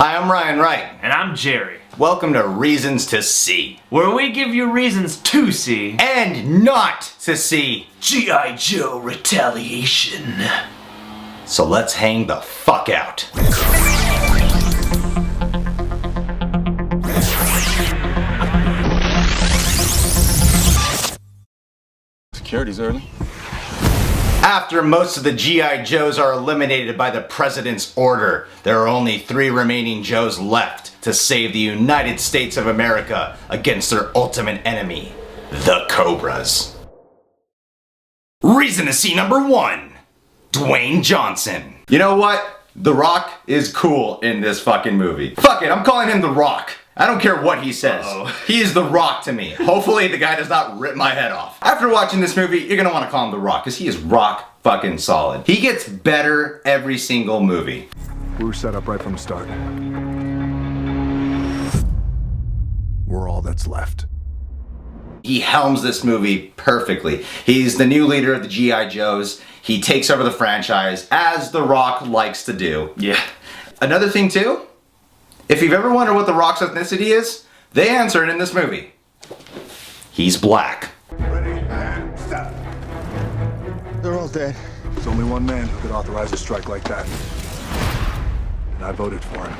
Hi, I'm Ryan Wright. And I'm Jerry. Welcome to Reasons to See, where we give you reasons to see and not to see G.I. Joe Retaliation. So let's hang the fuck out. Security's early. After most of the G.I. Joes are eliminated by the President's order, there are only 3 remaining Joes left to save the United States of America against their ultimate enemy, the Cobras. Reason to see number 1, Dwayne Johnson. You know what? The Rock is cool in this fucking movie. Fuck it, I'm calling him The Rock. I don't care what he says. He is The Rock to me. Hopefully the guy does not rip my head off. After watching this movie, you're gonna wanna call him The Rock, because he is rock fucking solid. He gets better every single movie. We were set up right from the start. We're all that's left. He helms this movie perfectly. He's the new leader of the G.I. Joes. He takes over the franchise, as The Rock likes to do. Yeah. Another thing too, if you've ever wondered what The Rock's ethnicity is, they answer it in this movie. He's black. Ready and set. They're all dead. There's only one man who could authorize a strike like that. And I voted for him.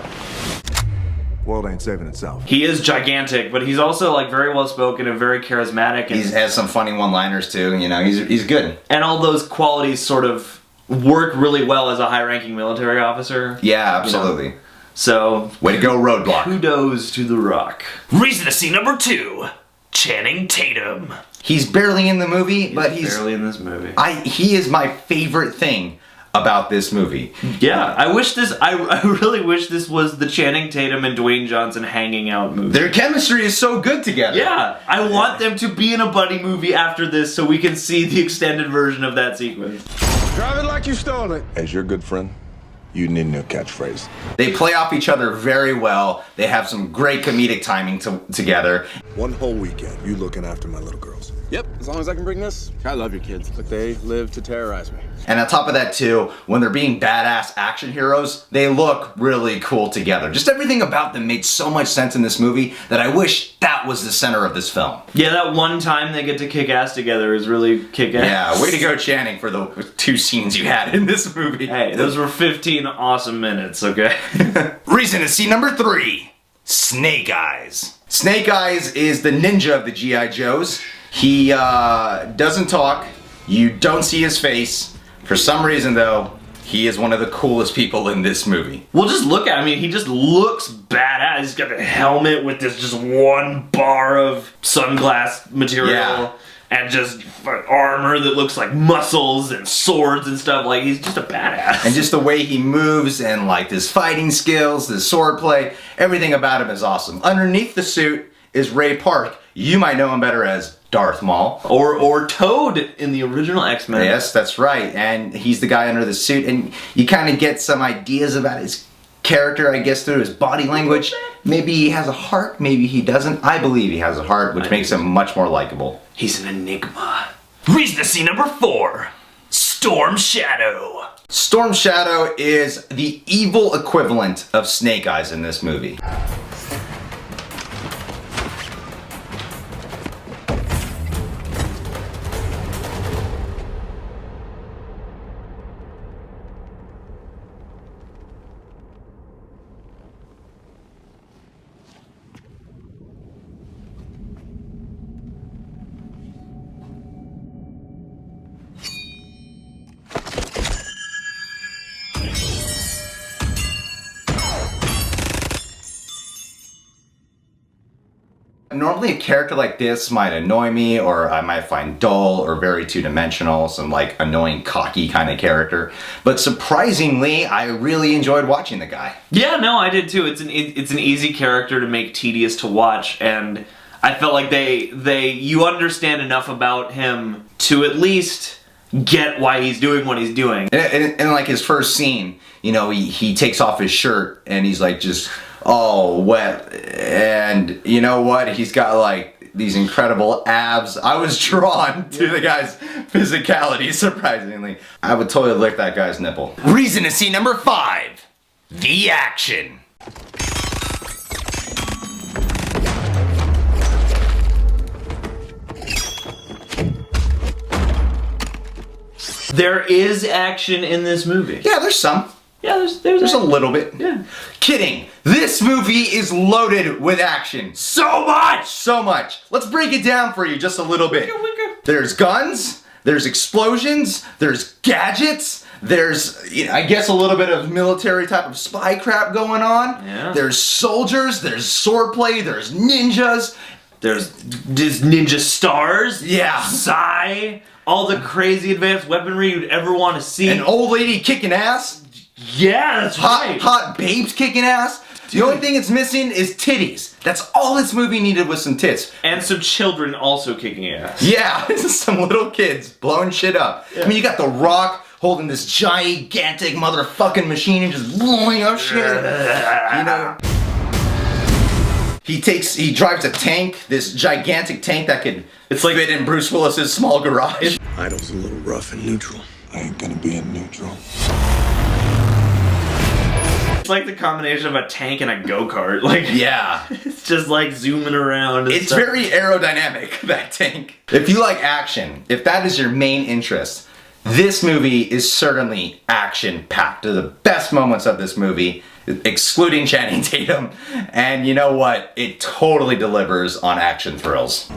World ain't saving itself. He is gigantic, but he's also like very well spoken and very charismatic. And He has some funny one-liners too, you know, he's good. And all those qualities sort of work really well as a high-ranking military officer. Yeah, absolutely. You know? So, way to go, Roadblock. Kudos to The Rock. Reason to see number 2, Channing Tatum. He's barely in the movie, but he's barely in this movie. He is my favorite thing about this movie. Yeah, I really wish this was the Channing Tatum and Dwayne Johnson hanging out movie. Their chemistry is so good together. Yeah, I want them to be in a buddy movie after this so we can see the extended version of that sequence. Drive it like you stole it. As your good friend, you need a new catchphrase. They play off each other very well. They have some great comedic timing together. One whole weekend, you looking after my little girls. Yep, as long as I can bring this. I love your kids, but they live to terrorize me. And on top of that too, when they're being badass action heroes, they look really cool together. Just everything about them made so much sense in this movie that I wish that was the center of this film. Yeah, that one time they get to kick ass together is really kick ass. Yeah, way to go, Channing, for the 2 scenes you had in this movie. Hey, those were 15 awesome minutes, okay? Reason to see number 3, Snake Eyes. Snake Eyes is the ninja of the G.I. Joes. He doesn't talk, you don't see his face. For some reason though, he is one of the coolest people in this movie. Well, just look at him. I mean, he just looks badass. He's got the helmet with this just 1 bar of sunglass material. Yeah. And just armor that looks like muscles and swords and stuff. Like, he's just a badass. And just the way he moves and like his fighting skills, his swordplay, everything about him is awesome. Underneath the suit is Ray Park. You might know him better as Darth Maul. Or Toad in the original X-Men. Yes, that's right. And he's the guy under the suit. And you kind of get some ideas about his character, I guess, through his body language. Maybe he has a heart, maybe he doesn't. I believe he has a heart, which makes him much more likable. He's an enigma. Reason to see number 4, Storm Shadow. Storm Shadow is the evil equivalent of Snake Eyes in this movie. Normally a character like this might annoy me, or I might find dull or very two-dimensional, some like annoying cocky kind of character. But surprisingly, I really enjoyed watching the guy. Yeah, no, I did too. It's an easy character to make tedious to watch, and I felt like you understand enough about him to at least get why he's doing what he's doing. And like his first scene, you know, he takes off his shirt and he's like just all wet, and you know what, he's got like these incredible abs. I was drawn to the guy's physicality, surprisingly. I would totally lick that guy's nipple. Reason to see number 5, the action. There is action in this movie. Yeah, there's some. Yeah, there's a little bit. Yeah. Kidding. This movie is loaded with action. So much! So much. Let's break it down for you just a little bit. There's guns, there's explosions, there's gadgets, there's, I guess, a little bit of military type of spy crap going on. Yeah. There's soldiers, there's swordplay, there's ninjas. There's ninja stars. Yeah. Psy. All the crazy advanced weaponry you'd ever want to see. An old lady kicking ass. Yeah, that's right. Hot babes kicking ass. The only thing it's missing is titties. That's all this movie needed was some tits. And some children also kicking ass. Yeah, some little kids blowing shit up. Yeah. I mean, you got The Rock holding this gigantic motherfucking machine and just blowing up shit. He drives a tank, this gigantic tank that could fit in Bruce Willis's small garage. Idol's a little rough and neutral. I ain't gonna be in neutral. It's like the combination of a tank and a go-kart. Like, yeah. It's just like zooming around. It's stuff. Very aerodynamic, that tank. If you like action, if that is your main interest, this movie is certainly action-packed. The best moments of this movie, excluding Channing Tatum, and you know what? It totally delivers on action thrills.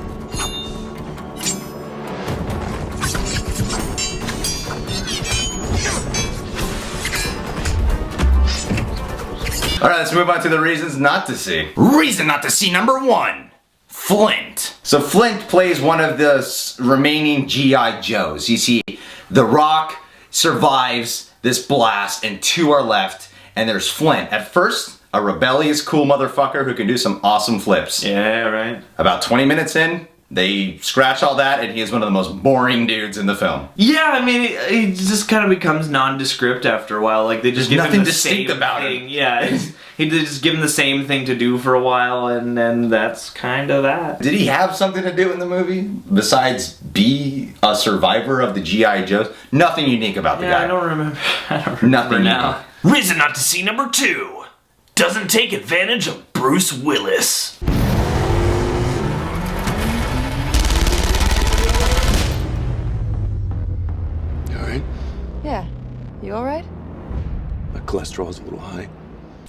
Alright, let's move on to the reasons not to see. Reason not to see number 1. Flint. So Flint plays one of the remaining G.I. Joes. You see, The Rock survives this blast and 2 are left, and there's Flint. At first, a rebellious, cool motherfucker who can do some awesome flips. Yeah, right. About 20 minutes in, they scratch all that, and he is one of the most boring dudes in the film. Yeah, I mean, he just kind of becomes nondescript after a while. Like, they just give him the same about thing. him. Yeah, he just give him the same thing to do for a while, and then that's kind of that. Did he have something to do in the movie besides be a survivor of the G.I. Joes? Nothing unique about the guy. I don't remember Nothing now. Reason not to see number 2. Doesn't take advantage of Bruce Willis. Yeah. You alright? My cholesterol's a little high.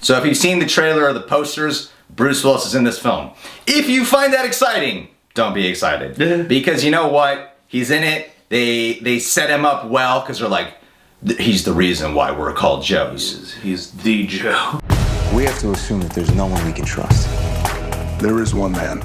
So if you've seen the trailer or the posters, Bruce Willis is in this film. If you find that exciting, don't be excited. Because you know what? He's in it. They set him up well because they're like, he's the reason why we're called Joes. He's the Joe. We have to assume that there's no one we can trust. There is one man.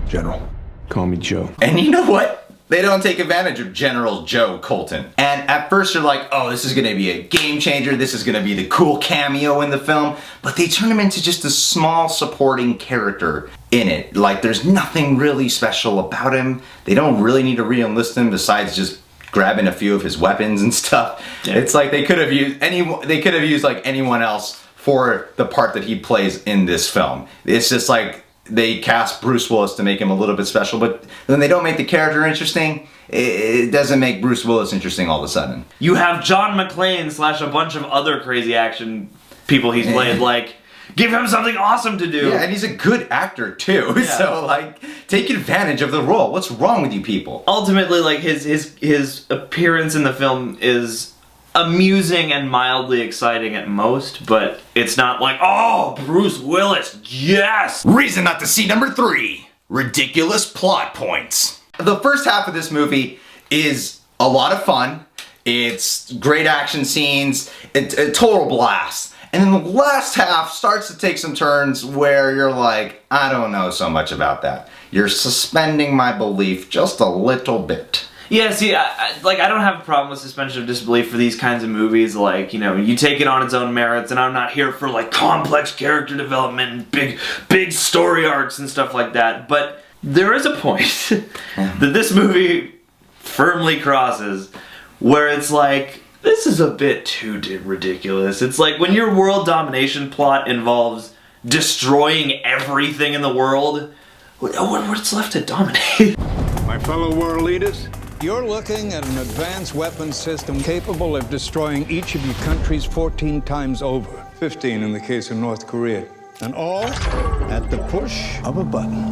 General. Call me Joe. And you know what? They don't take advantage of General Joe Colton. And at first you're like, oh, this is gonna be a game changer, this is gonna be the cool cameo in the film, but they turn him into just a small supporting character in it. Like, there's nothing really special about him. They don't really need to re-enlist him besides just grabbing a few of his weapons and stuff. Yeah. It's like they could have used like anyone else for the part that he plays in this film. It's just like they cast Bruce Willis to make him a little bit special, but when they don't make the character interesting, it doesn't make Bruce Willis interesting all of a sudden. You have John McClane / a bunch of other crazy action people he's played, like, give him something awesome to do. Yeah, and he's a good actor too, so like, take advantage of the role. What's wrong with you people? Ultimately, like, his appearance in the film is amusing and mildly exciting at most, but it's not like, oh, Bruce Willis, yes! Reason not to see number 3. Ridiculous plot points. The first half of this movie is a lot of fun. It's great action scenes, it's a total blast. And then the last half starts to take some turns where you're like, I don't know so much about that. You're suspending my belief just a little bit. Yeah, see, I don't have a problem with suspension of disbelief for these kinds of movies. Like, you know, you take it on its own merits, and I'm not here for, like, complex character development and big story arcs and stuff like that. But there is a point that this movie firmly crosses where it's like, this is a bit too ridiculous. It's like when your world domination plot involves destroying everything in the world, what's left to dominate? My fellow world leaders, you're looking at an advanced weapons system capable of destroying each of your countries 14 times over. 15 in the case of North Korea. And all at the push of a button.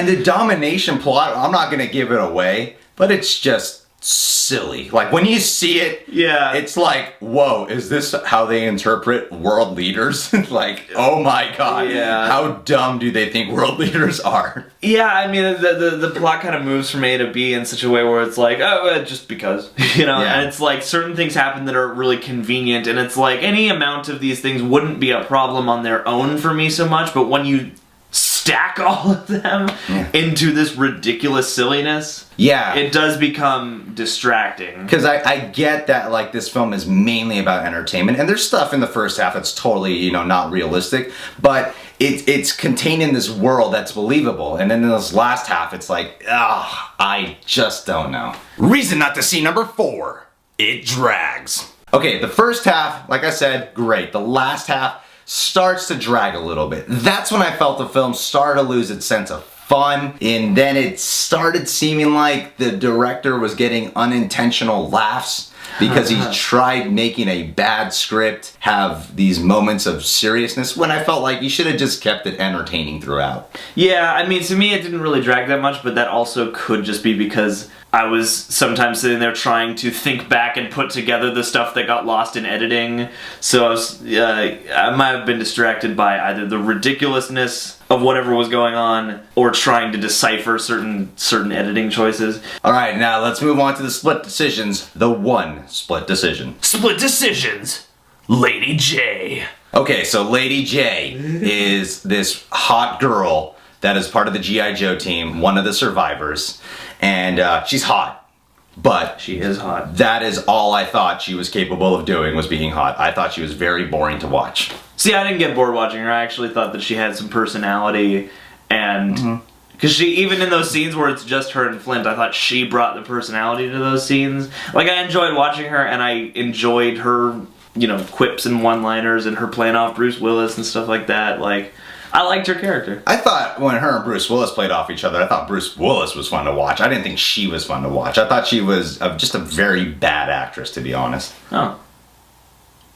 And the domination plot, I'm not gonna give it away, but it's just silly. Like when you see it, Yeah. it's like, whoa, is this how they interpret world leaders? Like, oh my god, Yeah. how dumb do they think world leaders are? Yeah, I mean, the plot kind of moves from A to B in such a way where it's like, oh, just because, you know? Yeah. And it's like, certain things happen that are really convenient, and it's like, any amount of these things wouldn't be a problem on their own for me so much, but when you stack all of them into this ridiculous silliness, Yeah. it does become distracting. Because I get that, like, this film is mainly about entertainment, and there's stuff in the first half that's totally, you know, not realistic, but it's contained in this world that's believable, and then in this last half, it's like, I just don't know. Reason not to see number 4, it drags. Okay, the first half, like I said, great. The last half starts to drag a little bit. That's when I felt the film started to lose its sense of fun, and then it started seeming like the director was getting unintentional laughs because he tried making a bad script have these moments of seriousness when I felt like he should have just kept it entertaining throughout. Yeah, I mean, to me it didn't really drag that much, but that also could just be because I was sometimes sitting there trying to think back and put together the stuff that got lost in editing. So I might have been distracted by either the ridiculousness of whatever was going on or trying to decipher certain editing choices. Alright, now let's move on to the split decisions. The one split decision. Split decisions, Lady J. Okay, so Lady J is this hot girl that is part of the G.I. Joe team, one of the survivors, and she's hot, but She is hot. that is all I thought she was capable of doing, was being hot. I thought she was very boring to watch. See, I didn't get bored watching her. I actually thought that she had some personality, and because she, even in those scenes where it's just her and Flint, I thought she brought the personality to those scenes. Like, I enjoyed watching her, and I enjoyed her, you know, quips and one-liners, and her playing off Bruce Willis and stuff like that. Like, I liked her character. I thought when her and Bruce Willis played off each other, I thought Bruce Willis was fun to watch. I didn't think she was fun to watch. I thought she was just a very bad actress, to be honest. Oh.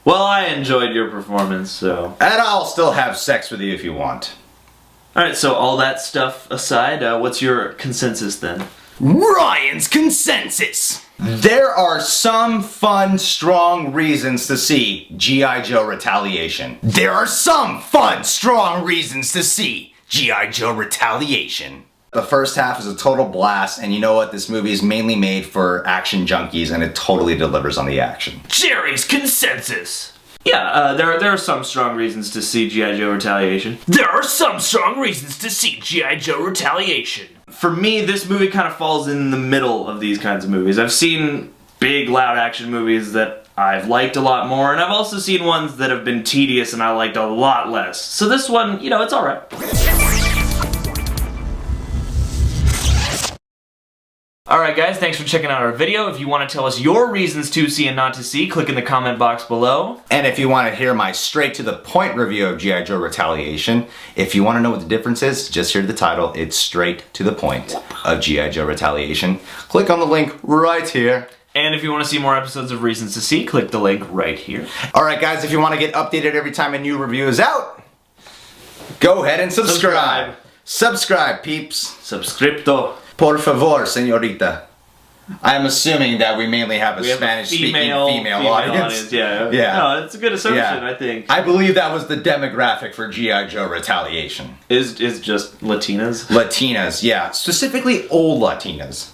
Well, I enjoyed your performance, so... And I'll still have sex with you if you want. Alright, so all that stuff aside, what's your consensus then? Ryan's consensus! There are some fun, strong reasons to see G.I. Joe Retaliation. There are some fun, strong reasons to see G.I. Joe Retaliation. The first half is a total blast, and you know what? This movie is mainly made for action junkies, and it totally delivers on the action. Jerry's consensus! Yeah, there are some strong reasons to see G.I. Joe Retaliation. There are some strong reasons to see G.I. Joe Retaliation. For me, this movie kind of falls in the middle of these kinds of movies. I've seen big, loud action movies that I've liked a lot more, and I've also seen ones that have been tedious and I liked a lot less. So this one, you know, it's alright. Alright guys, thanks for checking out our video. If you want to tell us your reasons to see and not to see, click in the comment box below. And if you want to hear my straight-to-the-point review of G.I. Joe Retaliation, if you want to know what the difference is, just hear the title. It's straight to the point of G.I. Joe Retaliation. Click on the link right here. And if you want to see more episodes of Reasons to See, click the link right here. Alright guys, if you want to get updated every time a new review is out, go ahead and subscribe. Subscribe, peeps. Subscripto. Por favor, señorita. I'm assuming that we mainly have a Spanish-speaking female audience. Yeah. No, it's a good assumption, I think. I believe that was the demographic for G.I. Joe Retaliation. Is just Latinas? Latinas, yeah. Specifically old Latinas.